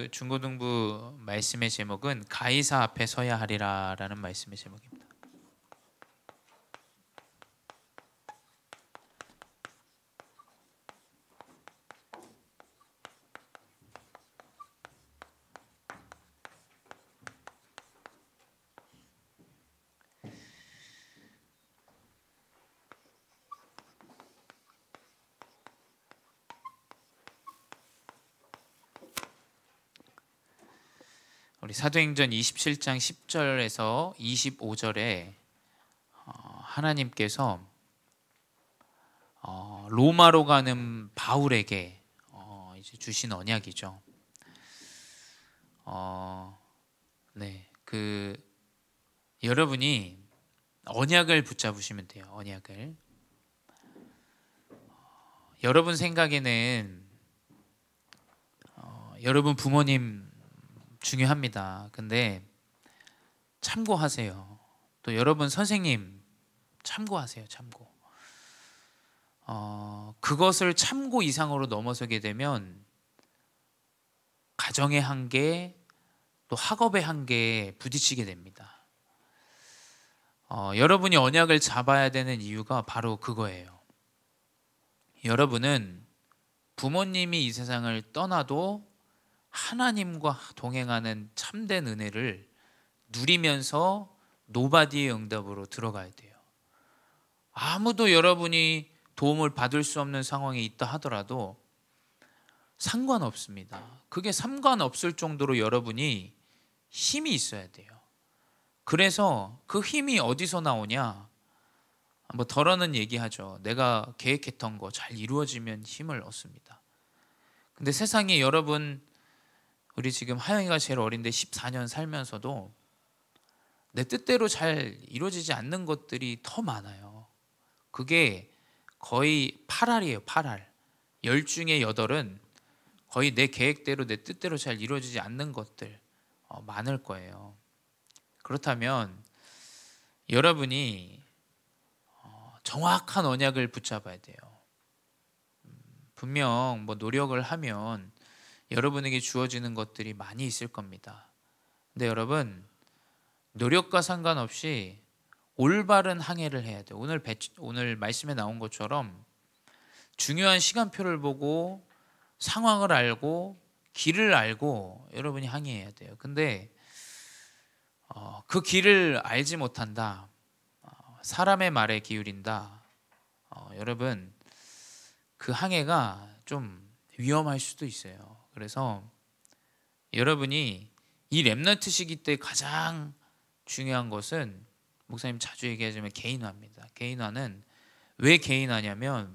오늘 중고등부 말씀의 제목은 가이사 앞에 서야 하리라라는 말씀의 제목입니다. 우리 사도행전 27장 10절에서 25절에 하나님께서 로마로 가는 바울에게 이제 주신 언약이죠. 여러분이 언약을 붙잡으시면 돼요. 언약을. 여러분 생각에는 여러분 부모님 중요합니다. 근데 참고하세요. 또 여러분 선생님 참고하세요. 참고. 그것을 참고 이상으로 넘어서게 되면 가정의 한계, 또 학업의 한계에 부딪히게 됩니다. 여러분이 언약을 잡아야 되는 이유가 바로 그거예요. 여러분은 부모님이 이 세상을 떠나도 하나님과 동행하는 참된 은혜를 누리면서 노바디의 응답으로 들어가야 돼요. 아무도 여러분이 도움을 받을 수 없는 상황에 있다 하더라도 상관없습니다. 그게 상관없을 정도로 여러분이 힘이 있어야 돼요. 그래서 그 힘이 어디서 나오냐? 뭐 덜어는 얘기하죠. 내가 계획했던 거 잘 이루어지면 힘을 얻습니다. 근데 세상에 여러분, 우리 지금 하영이가 제일 어린데 14년 살면서도 내 뜻대로 잘 이루어지지 않는 것들이 더 많아요. 그게 거의 8알이에요. 8알. 10 중에 8은 거의 내 계획대로 내 뜻대로 잘 이루어지지 않는 것들 많을 거예요. 그렇다면 여러분이 정확한 언약을 붙잡아야 돼요. 분명 뭐 노력을 하면 여러분에게 주어지는 것들이 많이 있을 겁니다. 근데 여러분, 노력과 상관없이 올바른 항해를 해야 돼요. 오늘 말씀에 나온 것처럼 중요한 시간표를 보고 상황을 알고 길을 알고 여러분이 항해해야 돼요. 근데 그 길을 알지 못한다, 사람의 말에 기울인다, 여러분 그 항해가 좀 위험할 수도 있어요. 그래서 여러분이 이 렘넌트 시기 때 가장 중요한 것은, 목사님 자주 얘기하지만 개인화입니다. 개인화는 왜 개인화냐면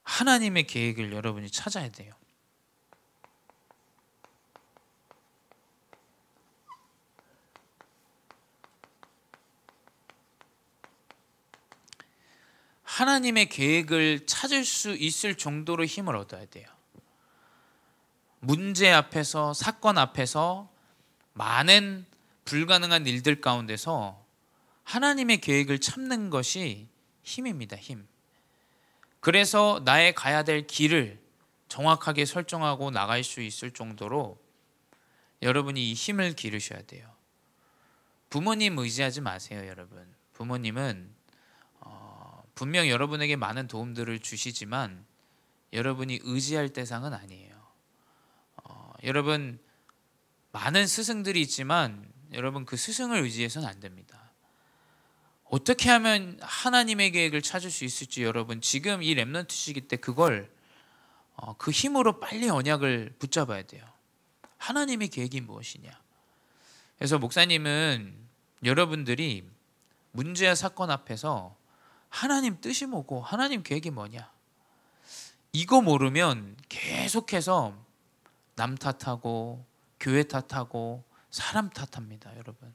하나님의 계획을 여러분이 찾아야 돼요. 하나님의 계획을 찾을 수 있을 정도로 힘을 얻어야 돼요. 문제 앞에서, 사건 앞에서, 많은 불가능한 일들 가운데서 하나님의 계획을 찾는 것이 힘입니다. 힘. 그래서 나의 가야 될 길을 정확하게 설정하고 나갈 수 있을 정도로 여러분이 이 힘을 기르셔야 돼요. 부모님 의지하지 마세요. 여러분, 부모님은 분명 여러분에게 많은 도움들을 주시지만 여러분이 의지할 대상은 아니에요. 여러분, 많은 스승들이 있지만 여러분 그 스승을 의지해서는 안 됩니다. 어떻게 하면 하나님의 계획을 찾을 수 있을지, 여러분 지금 이 렘넌트 시기 때 그걸 그 힘으로 빨리 언약을 붙잡아야 돼요. 하나님의 계획이 무엇이냐. 그래서 목사님은 여러분들이 문제와 사건 앞에서 하나님 뜻이 뭐고 하나님 계획이 뭐냐, 이거 모르면 계속해서 남 탓하고 교회 탓하고 사람 탓합니다. 여러분,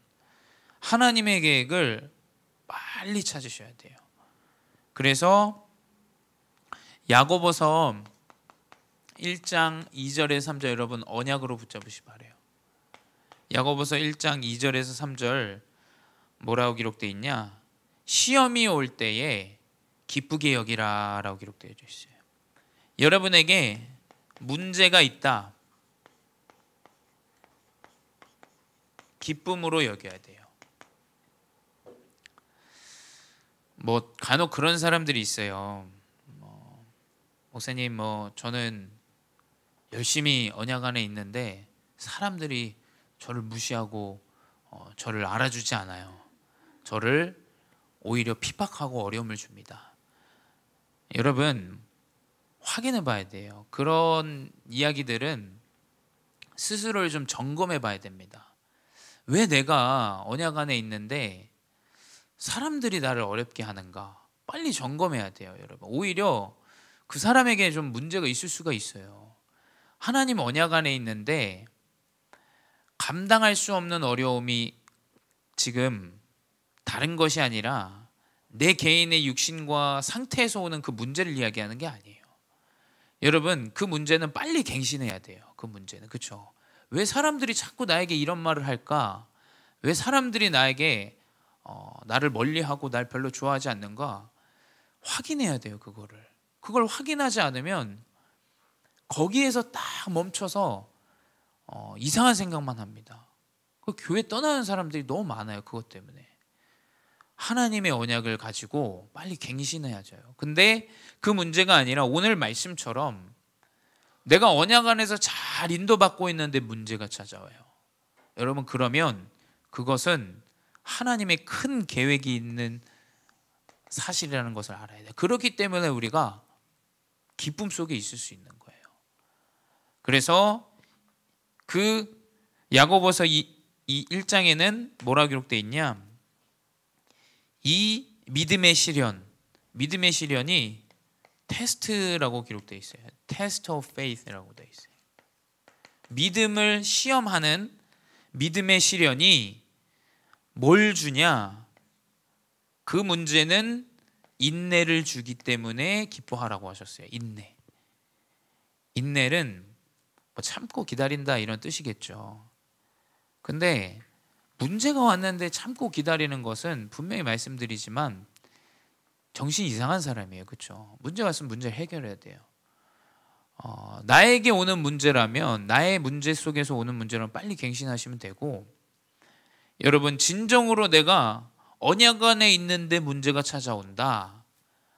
하나님의 계획을 빨리 찾으셔야 돼요. 그래서 야고보서 1장 2절에서 3절 여러분 언약으로 붙잡으시 바래요. 야고보서 1장 2절에서 3절 뭐라고 기록되어 있냐? 시험이 올 때에 기쁘게 여기라 라고 기록되어 있어요. 여러분에게 문제가 있다, 기쁨으로 여겨야 돼요. 뭐 간혹 그런 사람들이 있어요. 목사님, 저는 열심히 언약 안에 있는데 사람들이 저를 무시하고 저를 알아주지 않아요. 저를 오히려 핍박하고 어려움을 줍니다. 여러분, 확인해 봐야 돼요. 그런 이야기들은 스스로를 좀 점검해 봐야 됩니다. 왜 내가 언약 안에 있는데 사람들이 나를 어렵게 하는가? 빨리 점검해야 돼요, 여러분. 오히려 그 사람에게 좀 문제가 있을 수가 있어요. 하나님 언약 안에 있는데 감당할 수 없는 어려움이 지금 다른 것이 아니라 내 개인의 육신과 상태에서 오는 그 문제를 이야기하는 게 아니에요. 여러분, 그 문제는 빨리 갱신해야 돼요. 그 문제는. 그렇죠? 왜 사람들이 자꾸 나에게 이런 말을 할까? 왜 사람들이 나에게 나를 멀리하고 날 별로 좋아하지 않는가? 확인해야 돼요. 그걸 확인하지 않으면 거기에서 딱 멈춰서 이상한 생각만 합니다. 그 교회 떠나는 사람들이 너무 많아요. 그것 때문에. 하나님의 언약을 가지고 빨리 갱신해야죠. 근데 그 문제가 아니라 오늘 말씀처럼 내가 언약 안에서 잘 인도받고 있는데 문제가 찾아와요. 여러분, 그러면 그것은 하나님의 큰 계획이 있는 사실이라는 것을 알아야 돼요. 그렇기 때문에 우리가 기쁨 속에 있을 수 있는 거예요. 그래서 그 야고보서 이 1장에는 뭐라 기록되어 있냐? 이 믿음의 시련이 테스트라고 기록되어 있어요. Test of faith라고 되어 있어요. 믿음을 시험하는 믿음의 시련이 뭘 주냐? 그 문제는 인내를 주기 때문에 기뻐하라고 하셨어요. 인내는 뭐 참고 기다린다 이런 뜻이겠죠. 근데 문제가 왔는데 참고 기다리는 것은 분명히 말씀드리지만 정신이 이상한 사람이에요. 그렇죠? 문제 왔으면 문제를 해결해야 돼요. 나에게 오는 문제라면 나의 문제 속에서 오는 문제는 빨리 갱신하시면 되고, 여러분, 진정으로 내가 언약 안에 있는데 문제가 찾아온다,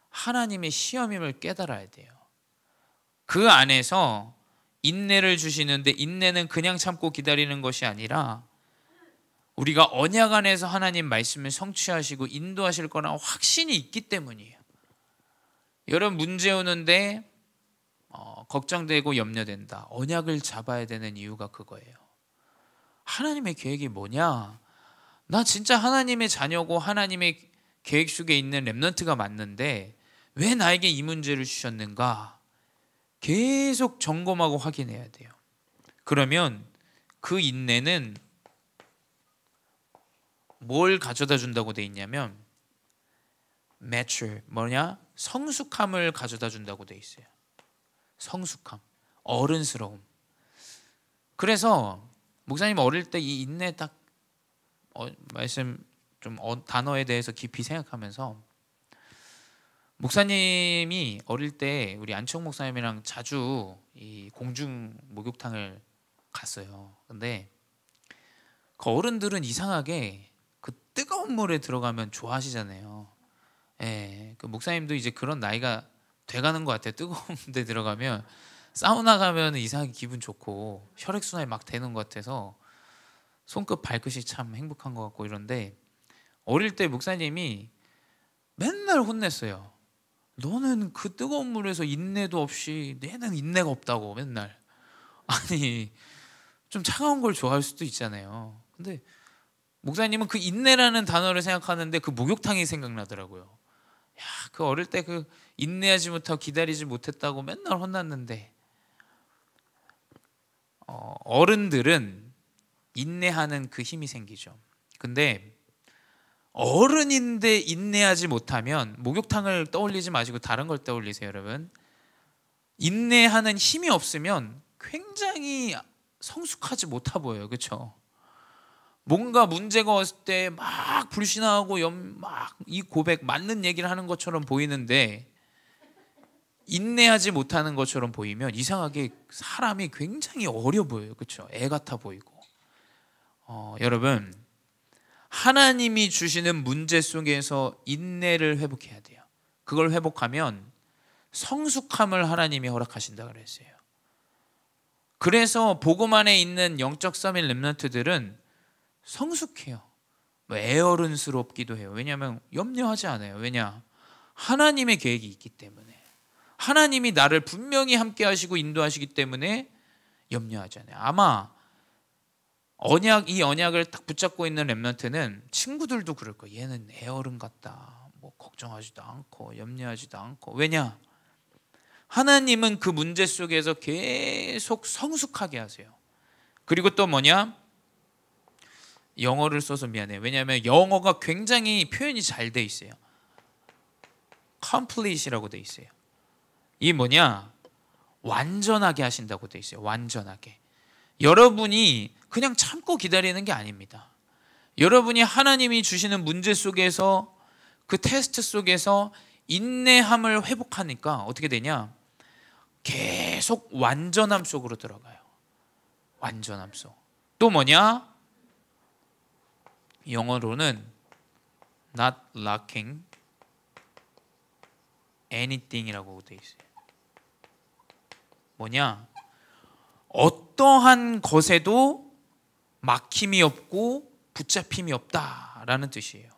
하나님의 시험임을 깨달아야 돼요. 그 안에서 인내를 주시는데 인내는 그냥 참고 기다리는 것이 아니라 우리가 언약 안에서 하나님 말씀을 성취하시고 인도하실 거라는 확신이 있기 때문이에요. 여러분, 문제 오는데 걱정되고 염려된다. 언약을 잡아야 되는 이유가 그거예요. 하나님의 계획이 뭐냐? 나 진짜 하나님의 자녀고 하나님의 계획 속에 있는 렘넌트가 맞는데 왜 나에게 이 문제를 주셨는가? 계속 점검하고 확인해야 돼요. 그러면 그 인내는 뭘 가져다 준다고 돼 있냐면 mature, 성숙함을 가져다 준다고 돼 있어요. 성숙함, 어른스러움. 그래서 목사님 어릴 때 이 인내 딱 말씀 좀 단어에 대해서 깊이 생각하면서, 목사님이 어릴 때 우리 안치홍 목사님이랑 자주 이 공중 목욕탕을 갔어요. 근데 그 어른들은 이상하게 그 뜨거운 물에 들어가면 좋아하시잖아요. 예, 그 목사님도 이제 그런 나이가 돼가는 것 같아요. 뜨거운 데 들어가면 사우나 가면 이상하게 기분 좋고 혈액순환이 막 되는 것 같아서 손끝 발끝이 참 행복한 것 같고 이런데, 어릴 때 목사님이 맨날 혼냈어요. 너는 그 뜨거운 물에서 인내도 없이, 얘는 인내가 없다고 맨날. 아니, 좀 차가운 걸 좋아할 수도 있잖아요. 근데 목사님은 그 인내라는 단어를 생각하는데 그 목욕탕이 생각나더라고요. 야, 그 어릴 때 그 인내하지 못하고 기다리지 못했다고 맨날 혼났는데, 어른들은 인내하는 그 힘이 생기죠. 근데 어른인데 인내하지 못하면, 목욕탕을 떠올리지 마시고 다른 걸 떠올리세요, 여러분. 인내하는 힘이 없으면 굉장히 성숙하지 못해 보여요. 그렇죠? 뭔가 문제가 왔을 때 막 불신하고 막 이 고백 맞는 얘기를 하는 것처럼 보이는데 인내하지 못하는 것처럼 보이면 이상하게 사람이 굉장히 어려 보여요. 그렇죠? 애 같아 보이고 여러분, 하나님이 주시는 문제 속에서 인내를 회복해야 돼요. 그걸 회복하면 성숙함을 하나님이 허락하신다 그랬어요. 그래서 복음 안에 있는 영적 서밋 렘넌트들은 성숙해요. 애어른스럽기도 해요. 왜냐하면 염려하지 않아요. 왜냐? 하나님의 계획이 있기 때문에. 하나님이 나를 분명히 함께 하시고 인도하시기 때문에 염려하지 않아요. 아마 이 언약을 딱 붙잡고 있는 렘넌트는 친구들도 그럴 거예요. 얘는 애어른 같다. 뭐 걱정하지도 않고 염려하지도 않고. 왜냐? 하나님은 그 문제 속에서 계속 성숙하게 하세요. 그리고 또 뭐냐? 영어를 써서 미안해요. 왜냐하면 영어가 굉장히 표현이 잘 돼 있어요. complete이라고 돼 있어요. 이 뭐냐? 완전하게 하신다고 돼 있어요. 완전하게. 여러분이 그냥 참고 기다리는 게 아닙니다. 여러분이 하나님이 주시는 문제 속에서, 그 테스트 속에서 인내함을 회복하니까 어떻게 되냐? 계속 완전함 속으로 들어가요. 완전함 속. 또 뭐냐? 영어로는 not lacking anything이라고 돼 있어요. 뭐냐? 어떠한 것에도 막힘이 없고 붙잡힘이 없다라는 뜻이에요.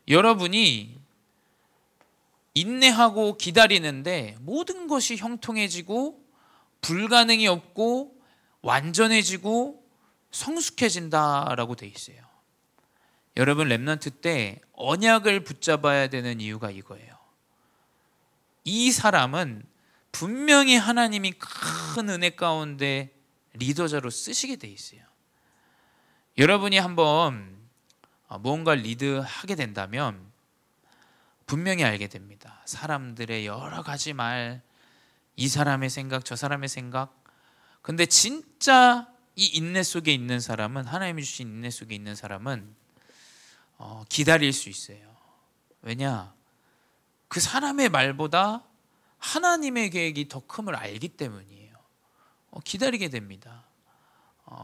여러분이 인내하고 기다리는데 모든 것이 형통해지고 불가능이 없고 완전해지고 성숙해진다라고 돼 있어요. 여러분, 렘넌트 때 언약을 붙잡아야 되는 이유가 이거예요. 이 사람은 분명히 하나님이 큰 은혜 가운데 리더자로 쓰시게 돼 있어요. 여러분이 한번 무언가 리드하게 된다면 분명히 알게 됩니다. 사람들의 여러 가지 말, 이 사람의 생각, 저 사람의 생각. 근데 진짜 이 인내 속에 있는 사람은, 하나님이 주신 인내 속에 있는 사람은 기다릴 수 있어요. 왜냐? 그 사람의 말보다 하나님의 계획이 더 큼을 알기 때문이에요. 기다리게 됩니다.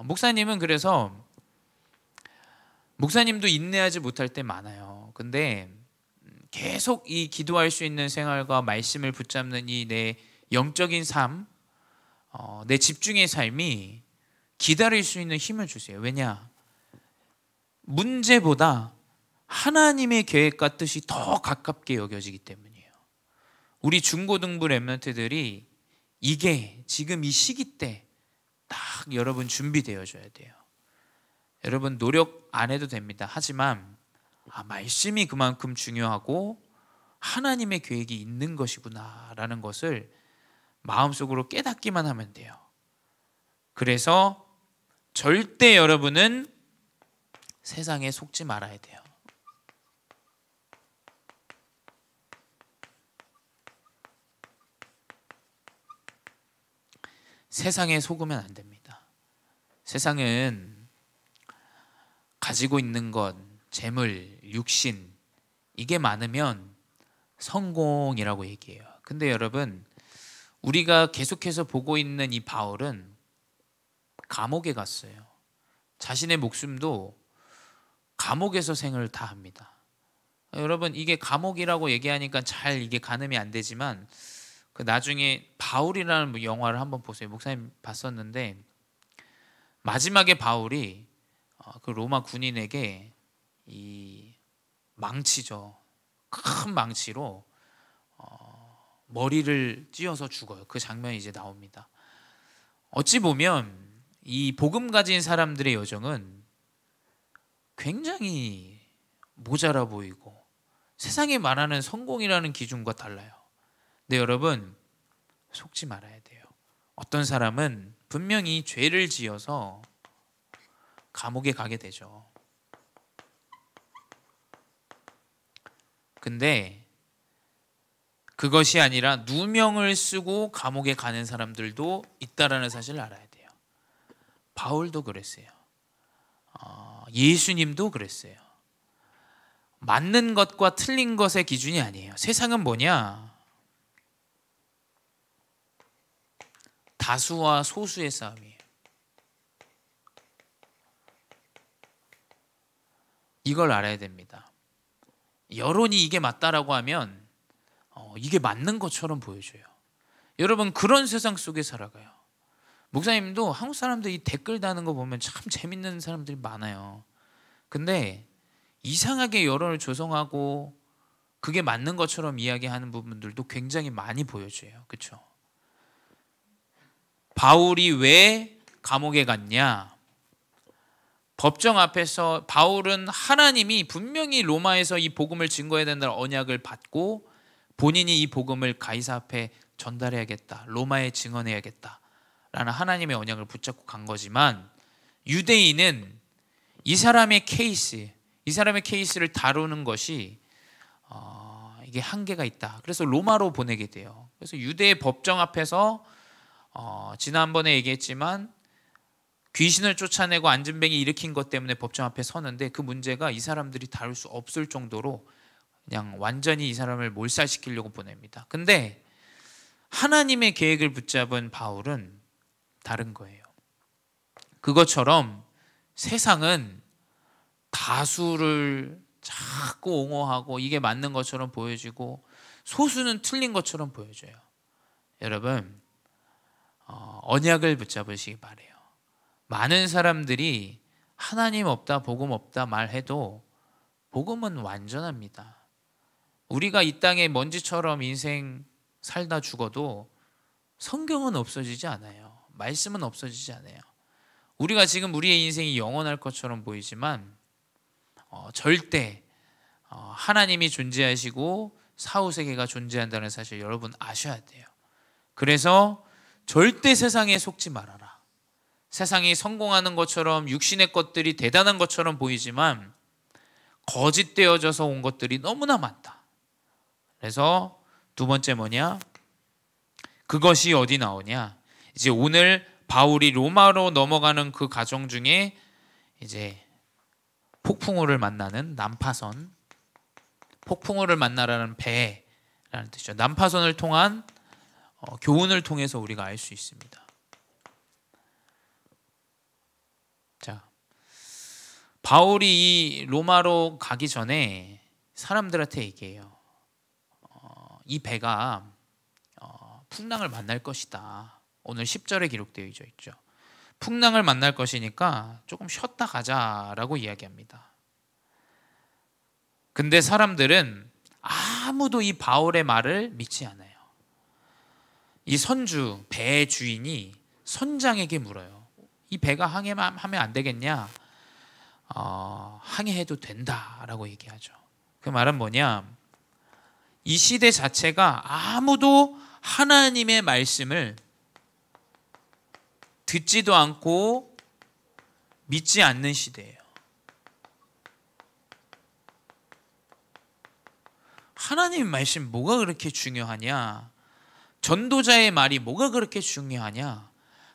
목사님은 그래서 목사님도 인내하지 못할 때 많아요. 근데 계속 이 기도할 수 있는 생활과 말씀을 붙잡는 이 내 영적인 삶, 내 집중의 삶이 기다릴 수 있는 힘을 주세요. 왜냐? 문제보다 하나님의 계획과 뜻이 더 가깝게 여겨지기 때문이에요. 우리 중고등부 렘넌트들이 이게 지금 이 시기 때 딱 여러분 준비되어줘야 돼요. 여러분 노력 안 해도 됩니다. 하지만 말씀이 그만큼 중요하고 하나님의 계획이 있는 것이구나 라는 것을 마음속으로 깨닫기만 하면 돼요. 그래서 절대 여러분은 세상에 속지 말아야 돼요. 세상에 속으면 안 됩니다. 세상은 가지고 있는 것, 재물, 육신, 이게 많으면 성공이라고 얘기해요. 근데 여러분, 우리가 계속해서 보고 있는 이 바울은 감옥에 갔어요. 자신의 목숨도 감옥에서 생을 다합니다. 여러분, 이게 감옥이라고 얘기하니까 잘 이게 가늠이 안 되지만 그 나중에 바울이라는 영화를 한번 보세요. 목사님 봤었는데 마지막에 바울이 그 로마 군인에게 이 망치죠. 큰 망치로 머리를 찧어서 죽어요. 그 장면이 이제 나옵니다. 어찌 보면 이 복음 가진 사람들의 여정은 굉장히 모자라 보이고 세상이 말하는 성공이라는 기준과 달라요. 근데 여러분 속지 말아야 돼요. 어떤 사람은 분명히 죄를 지어서 감옥에 가게 되죠. 근데 그것이 아니라 누명을 쓰고 감옥에 가는 사람들도 있다라는 사실을 알아야 돼요. 바울도 그랬어요. 예수님도 그랬어요. 맞는 것과 틀린 것의 기준이 아니에요. 세상은 뭐냐? 다수와 소수의 싸움이에요. 이걸 알아야 됩니다. 여론이 이게 맞다라고 하면 이게 맞는 것처럼 보여줘요. 여러분, 그런 세상 속에 살아가요. 목사님도 한국 사람들 이 댓글 다는 거 보면 참 재밌는 사람들이 많아요. 근데 이상하게 여론을 조성하고 그게 맞는 것처럼 이야기하는 부분들도 굉장히 많이 보여줘요. 그렇죠? 바울이 왜 감옥에 갔냐? 법정 앞에서 바울은 하나님이 분명히 로마에서 이 복음을 증거해야 된다는 언약을 받고 본인이 이 복음을 가이사 앞에 전달해야겠다, 로마에 증언해야겠다 라는 하나님의 언약을 붙잡고 간 거지만, 유대인은 이 사람의 케이스를 다루는 것이 이게 한계가 있다. 그래서 로마로 보내게 돼요. 그래서 유대의 법정 앞에서 지난번에 얘기했지만 귀신을 쫓아내고 안진뱅이 일으킨 것 때문에 법정 앞에 서는데, 그 문제가 이 사람들이 다룰 수 없을 정도로 그냥 완전히 이 사람을 몰살시키려고 보냅니다. 근데 하나님의 계획을 붙잡은 바울은 다른 거예요. 그것처럼 세상은 다수를 자꾸 옹호하고 이게 맞는 것처럼 보여지고 소수는 틀린 것처럼 보여져요. 여러분, 언약을 붙잡으시기 바래요. 많은 사람들이 하나님 없다, 복음 없다 말해도 복음은 완전합니다. 우리가 이 땅에 먼지처럼 인생 살다 죽어도 성경은 없어지지 않아요. 말씀은 없어지지 않아요. 우리가 지금 우리의 인생이 영원할 것처럼 보이지만 절대 하나님이 존재하시고 사후세계가 존재한다는 사실 여러분 아셔야 돼요. 그래서 절대 세상에 속지 말아라. 세상이 성공하는 것처럼 육신의 것들이 대단한 것처럼 보이지만 거짓되어져서 온 것들이 너무나 많다. 그래서 두 번째 뭐냐? 그것이 어디 나오냐? 이제 오늘 바울이 로마로 넘어가는 그 과정 중에 이제 폭풍우를 만나는 난파선, 폭풍우를 만나라는 배라는 뜻이죠. 난파선을 통한 교훈을 통해서 우리가 알 수 있습니다. 자, 바울이 이 로마로 가기 전에 사람들한테 얘기해요. 이 배가 풍랑을 만날 것이다. 오늘 10절에 기록되어 있죠. 풍랑을 만날 것이니까 조금 쉬었다 가자라고 이야기합니다. 근데 사람들은 아무도 이 바울의 말을 믿지 않아요. 이 선주, 배의 주인이 선장에게 물어요. 이 배가 항해하면 안 되겠냐? 항해해도 된다라고 얘기하죠. 그 말은 뭐냐? 이 시대 자체가 아무도 하나님의 말씀을 듣지도 않고 믿지 않는 시대예요. 하나님의 말씀 뭐가 그렇게 중요하냐? 전도자의 말이 뭐가 그렇게 중요하냐?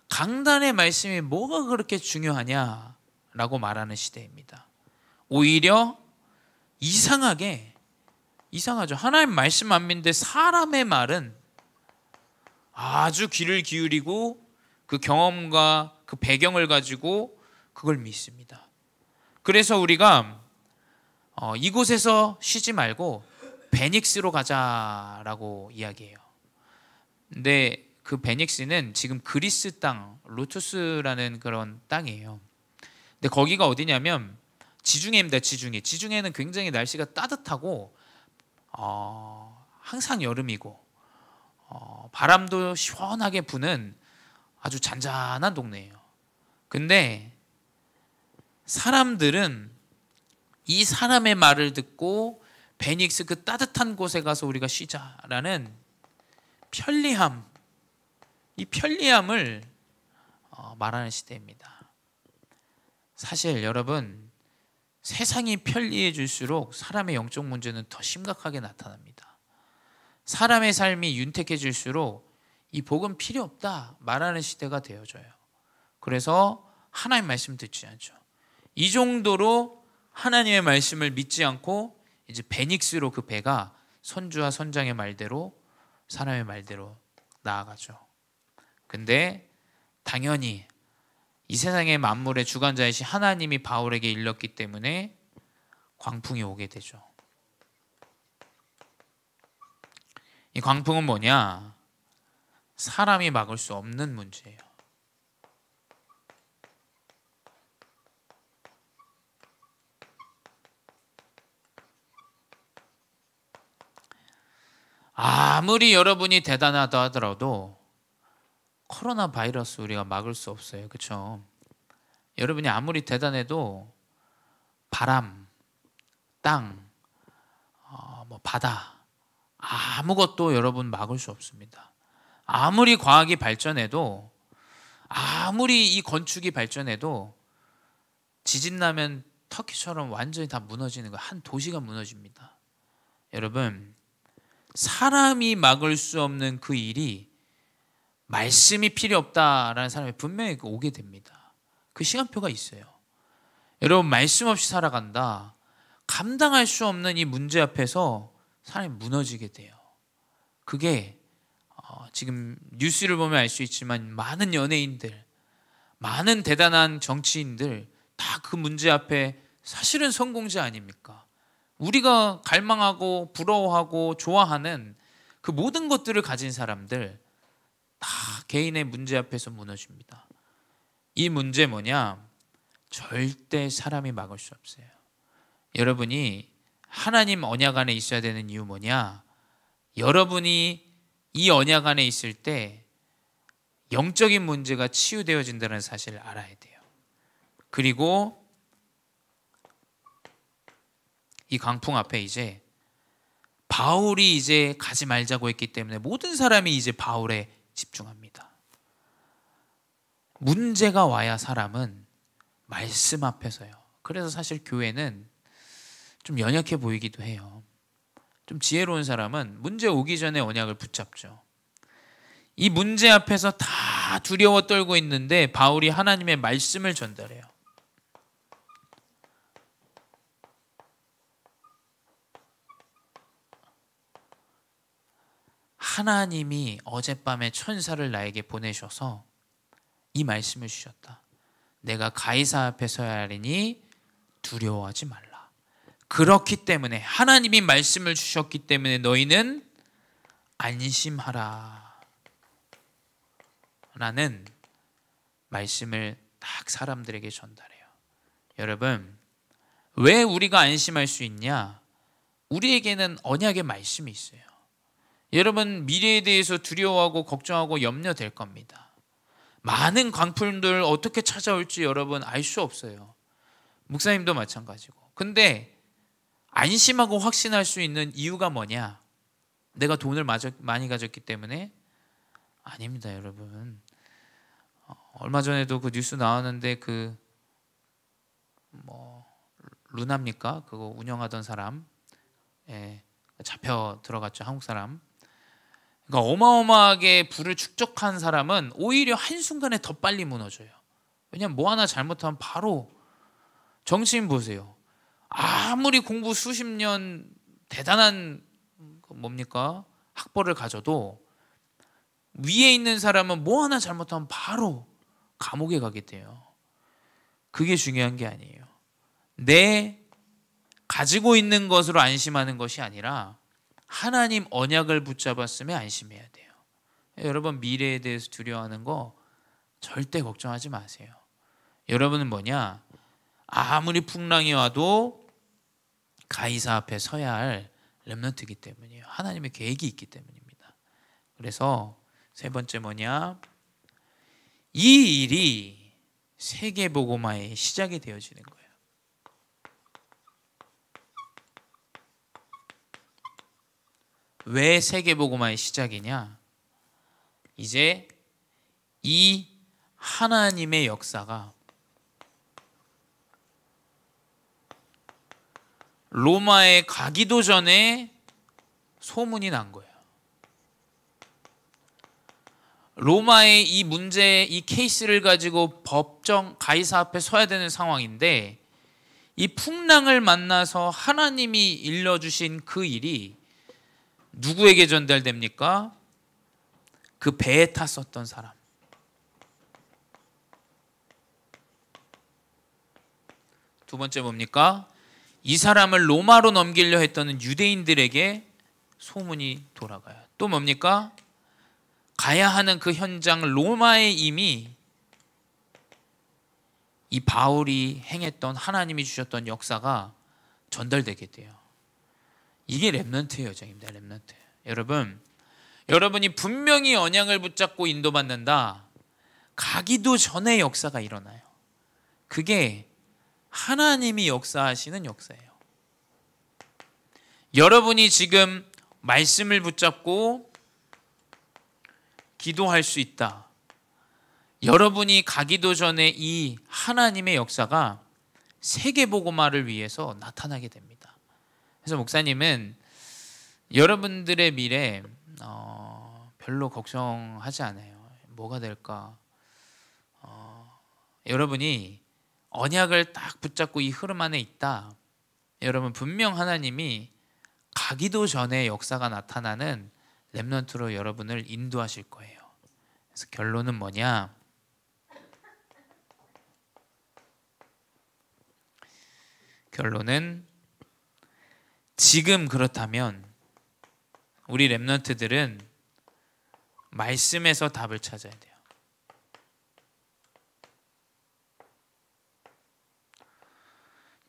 강단의 말씀이 뭐가 그렇게 중요하냐? 라고 말하는 시대입니다. 오히려 이상하죠. 하나님 말씀 안 믿는데 사람의 말은 아주 귀를 기울이고 그 경험과 그 배경을 가지고 그걸 믿습니다. 그래서 우리가 이곳에서 쉬지 말고 베닉스로 가자라고 이야기해요. 근데 그 베닉스는 지금 그리스 땅, 로투스라는 그런 땅이에요. 근데 거기가 어디냐면 지중해입니다. 지중해는 굉장히 날씨가 따뜻하고 항상 여름이고 바람도 시원하게 부는 아주 잔잔한 동네예요. 근데 사람들은 이 사람의 말을 듣고 베닉스 그 따뜻한 곳에 가서 우리가 쉬자라는 이 편리함을 말하는 시대입니다. 사실 여러분, 세상이 편리해질수록 사람의 영적 문제는 더 심각하게 나타납니다. 사람의 삶이 윤택해질수록 이 복음 필요 없다 말하는 시대가 되어져요. 그래서 하나님의 말씀 듣지 않죠. 이 정도로 하나님의 말씀을 믿지 않고 이제 베닉스로 그 배가 선주와 선장의 말대로 사람의 말대로 나아가죠. 근데 당연히 이 세상의 만물의 주관자이신 하나님이 바울에게 일렀기 때문에 광풍이 오게 되죠. 이 광풍은 뭐냐? 사람이 막을 수 없는 문제예요. 아무리 여러분이 대단하다 하더라도 코로나 바이러스 우리가 막을 수 없어요. 그렇죠? 여러분이 아무리 대단해도 바람, 땅, 바다 아무것도 여러분 막을 수 없습니다. 아무리 과학이 발전해도 아무리 이 건축이 발전해도 지진 나면 터키처럼 완전히 다 무너지는 거, 한 도시가 무너집니다. 여러분, 사람이 막을 수 없는 그 일이 말씀이 필요 없다라는 사람이 분명히 오게 됩니다. 그 시간표가 있어요. 여러분, 말씀 없이 살아간다. 감당할 수 없는 이 문제 앞에서 사람이 무너지게 돼요. 그게 지금 뉴스를 보면 알 수 있지만 많은 연예인들, 많은 대단한 정치인들 다 그 문제 앞에 사실은 성공자 아닙니까? 우리가 갈망하고 부러워하고 좋아하는 그 모든 것들을 가진 사람들 다 개인의 문제 앞에서 무너집니다. 이 문제 뭐냐? 절대 사람이 막을 수 없어요. 여러분이 하나님 언약 안에 있어야 되는 이유 뭐냐? 여러분이 이 언약 안에 있을 때 영적인 문제가 치유되어진다는 사실을 알아야 돼요. 그리고 이 강풍 앞에 이제 바울이 이제 가지 말자고 했기 때문에 모든 사람이 이제 바울에 집중합니다. 문제가 와야 사람은 말씀 앞에서요. 그래서 사실 교회는 좀 연약해 보이기도 해요. 좀 지혜로운 사람은 문제 오기 전에 언약을 붙잡죠. 이 문제 앞에서 다 두려워 떨고 있는데 바울이 하나님의 말씀을 전달해요. 하나님이 어젯밤에 천사를 나에게 보내셔서 이 말씀을 주셨다. 내가 가이사 앞에 서야 하리니 두려워하지 말라. 그렇기 때문에 하나님이 말씀을 주셨기 때문에 너희는 안심하라 라는 말씀을 딱 사람들에게 전달해요. 여러분, 왜 우리가 안심할 수 있냐? 우리에게는 언약의 말씀이 있어요. 여러분, 미래에 대해서 두려워하고 걱정하고 염려될 겁니다. 많은 광풍들 어떻게 찾아올지 여러분 알 수 없어요. 목사님도 마찬가지고. 근데 안심하고 확신할 수 있는 이유가 뭐냐? 내가 돈을 많이 가졌기 때문에? 아닙니다, 여러분. 얼마 전에도 그 뉴스 나왔는데 루나입니까? 그거 운영하던 사람, 잡혀 들어갔죠, 한국 사람. 그러니까 어마어마하게 부를 축적한 사람은 오히려 한순간에 더 빨리 무너져요. 왜냐하면 뭐 하나 잘못하면 바로, 정치인 보세요. 아무리 공부 수십 년 대단한 학벌을 가져도 위에 있는 사람은 뭐 하나 잘못하면 바로 감옥에 가게 돼요. 그게 중요한 게 아니에요. 내 가지고 있는 것으로 안심하는 것이 아니라 하나님 언약을 붙잡았으면 안심해야 돼요. 여러분, 미래에 대해서 두려워하는 거 절대 걱정하지 마세요. 여러분은 뭐냐? 아무리 풍랑이 와도 가이사 앞에 서야 할 렘넌트이기 때문이에요. 하나님의 계획이 있기 때문입니다. 그래서 세 번째 뭐냐? 이 일이 세계복음화의 시작이 되어지는 거예요. 왜 세계복음화의 시작이냐? 이제 이 하나님의 역사가 로마에 가기도 전에 소문이 난 거예요. 로마의 이 문제, 이 케이스를 가지고 법정 가이사 앞에 서야 되는 상황인데, 이 풍랑을 만나서 하나님이 일러주신 그 일이 누구에게 전달됩니까? 그 배에 탔었던 사람. 두 번째 뭡니까? 이 사람을 로마로 넘기려 했던 유대인들에게 소문이 돌아가요. 또 뭡니까? 가야 하는 그 현장 로마에 이미 이 바울이 행했던 하나님이 주셨던 역사가 전달되게 돼요. 이게 렘넌트의 여정입니다. 렘넌트. 여러분이 분명히 언약을 붙잡고 인도받는다. 가기도 전에 역사가 일어나요. 그게 하나님이 역사하시는 역사예요. 여러분이 지금 말씀을 붙잡고 기도할 수 있다. 여러분이 가기도 전에 이 하나님의 역사가 세계복음화를 위해서 나타나게 됩니다. 그래서 목사님은 여러분들의 미래 별로 걱정하지 않아요. 뭐가 될까? 여러분이 언약을 딱 붙잡고 이 흐름 안에 있다. 여러분 분명 하나님이 가기도 전에 역사가 나타나는 렘넌트로 여러분을 인도하실 거예요. 그래서 결론은 뭐냐? 결론은 지금 그렇다면 우리 렘넌트들은 말씀에서 답을 찾아야 돼요.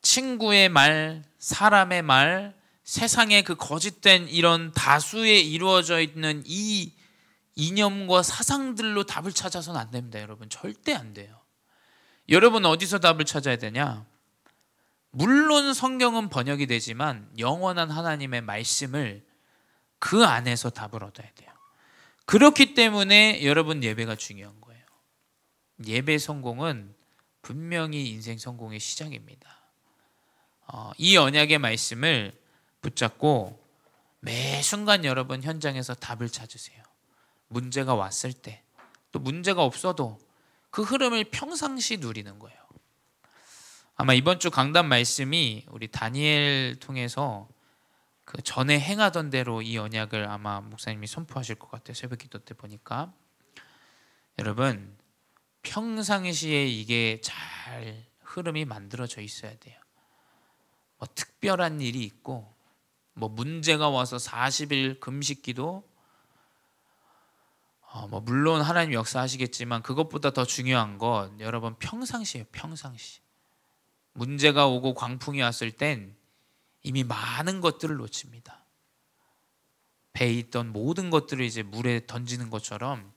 친구의 말, 사람의 말, 세상의 그 거짓된 이런 다수에 이루어져 있는 이 이념과 사상들로 답을 찾아서는 안 됩니다. 여러분 절대 안 돼요. 여러분 어디서 답을 찾아야 되냐? 물론 성경은 번역이 되지만 영원한 하나님의 말씀을 그 안에서 답을 얻어야 돼요. 그렇기 때문에 여러분 예배가 중요한 거예요. 예배 성공은 분명히 인생 성공의 시작입니다. 이 언약의 말씀을 붙잡고 매 순간 여러분 현장에서 답을 찾으세요. 문제가 왔을 때, 또 문제가 없어도 그 흐름을 평상시 누리는 거예요. 아마 이번 주 강단 말씀이 우리 다니엘 통해서 그 전에 행하던 대로 이 언약을 아마 목사님이 선포하실 것 같아요. 새벽 기도 때 보니까. 여러분 평상시에 이게 잘 흐름이 만들어져 있어야 돼요. 뭐 특별한 일이 있고 뭐 문제가 와서 40일 금식기도 뭐 물론 하나님 역사하시겠지만 그것보다 더 중요한 건 여러분 평상시예요. 평상시. 문제가 오고 광풍이 왔을 땐 이미 많은 것들을 놓칩니다. 배에 있던 모든 것들을 이제 물에 던지는 것처럼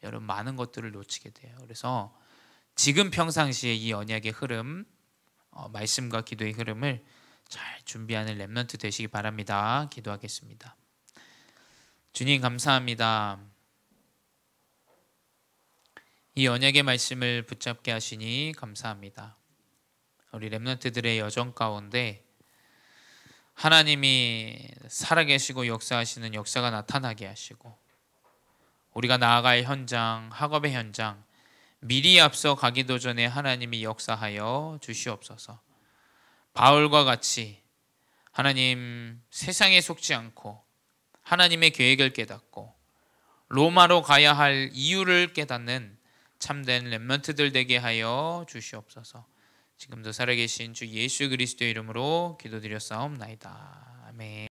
여러분 많은 것들을 놓치게 돼요. 그래서 지금 평상시에 이 언약의 흐름, 말씀과 기도의 흐름을 잘 준비하는 렘넌트 되시기 바랍니다. 기도하겠습니다. 주님 감사합니다. 이 언약의 말씀을 붙잡게 하시니 감사합니다. 우리 렘넌트들의 여정 가운데 하나님이 살아계시고 역사하시는 역사가 나타나게 하시고 우리가 나아갈 현장, 학업의 현장 미리 앞서 가기도 전에 하나님이 역사하여 주시옵소서. 바울과 같이 하나님 세상에 속지 않고 하나님의 계획을 깨닫고 로마로 가야 할 이유를 깨닫는 참된 렘넌트들 되게 하여 주시옵소서. 지금도 살아계신 주 예수 그리스도의 이름으로 기도드렸사옵나이다. 아멘.